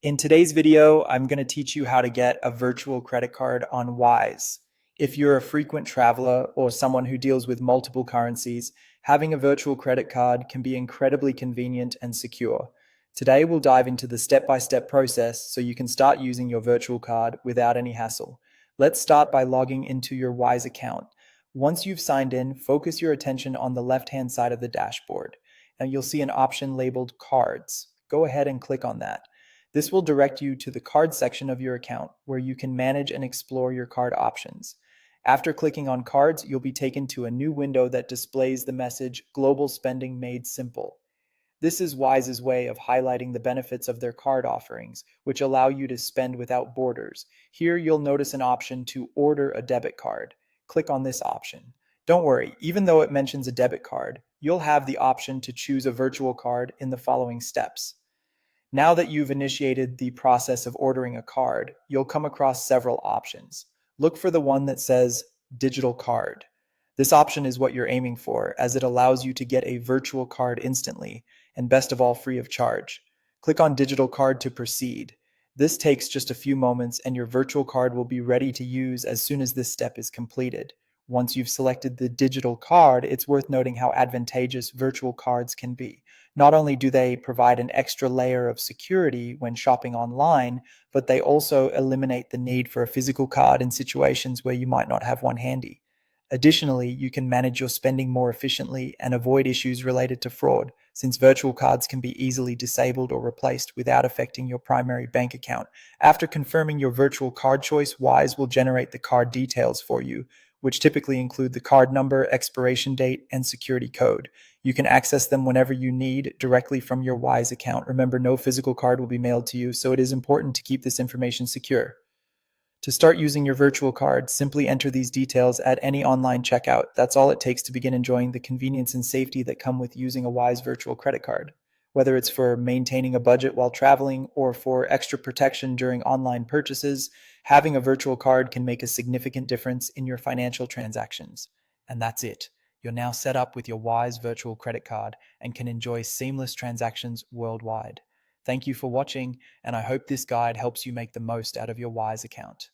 In today's video, I'm going to teach you how to get a virtual credit card on Wise. If you're a frequent traveler or someone who deals with multiple currencies, having a virtual credit card can be incredibly convenient and secure. Today, we'll dive into the step-by-step process so you can start using your virtual card without any hassle. Let's start by logging into your Wise account. Once you've signed in, focus your attention on the left-hand side of the dashboard, and you'll see an option labeled Cards. Go ahead and click on that. This will direct you to the card section of your account where you can manage and explore your card options. After clicking on cards, you'll be taken to a new window that displays the message Global Spending Made Simple. This is Wise's way of highlighting the benefits of their card offerings, which allow you to spend without borders. Here you'll notice an option to order a debit card. Click on this option. Don't worry, even though it mentions a debit card, you'll have the option to choose a virtual card in the following steps. Now that you've initiated the process of ordering a card, you'll come across several options. Look for the one that says Digital Card. This option is what you're aiming for, as it allows you to get a virtual card instantly, and best of all, free of charge. Click on Digital Card to proceed. This takes just a few moments, and your virtual card will be ready to use as soon as this step is completed. Once you've selected the digital card, it's worth noting how advantageous virtual cards can be. Not only do they provide an extra layer of security when shopping online, but they also eliminate the need for a physical card in situations where you might not have one handy. Additionally, you can manage your spending more efficiently and avoid issues related to fraud, since virtual cards can be easily disabled or replaced without affecting your primary bank account. After confirming your virtual card choice, Wise will generate the card details for you, which typically include the card number, expiration date, and security code. You can access them whenever you need directly from your Wise account. Remember, no physical card will be mailed to you, so it is important to keep this information secure. To start using your virtual card, simply enter these details at any online checkout. That's all it takes to begin enjoying the convenience and safety that come with using a Wise virtual credit card. Whether it's for maintaining a budget while traveling or for extra protection during online purchases, having a virtual card can make a significant difference in your financial transactions. And that's it. You're now set up with your Wise virtual credit card and can enjoy seamless transactions worldwide. Thank you for watching, and I hope this guide helps you make the most out of your Wise account.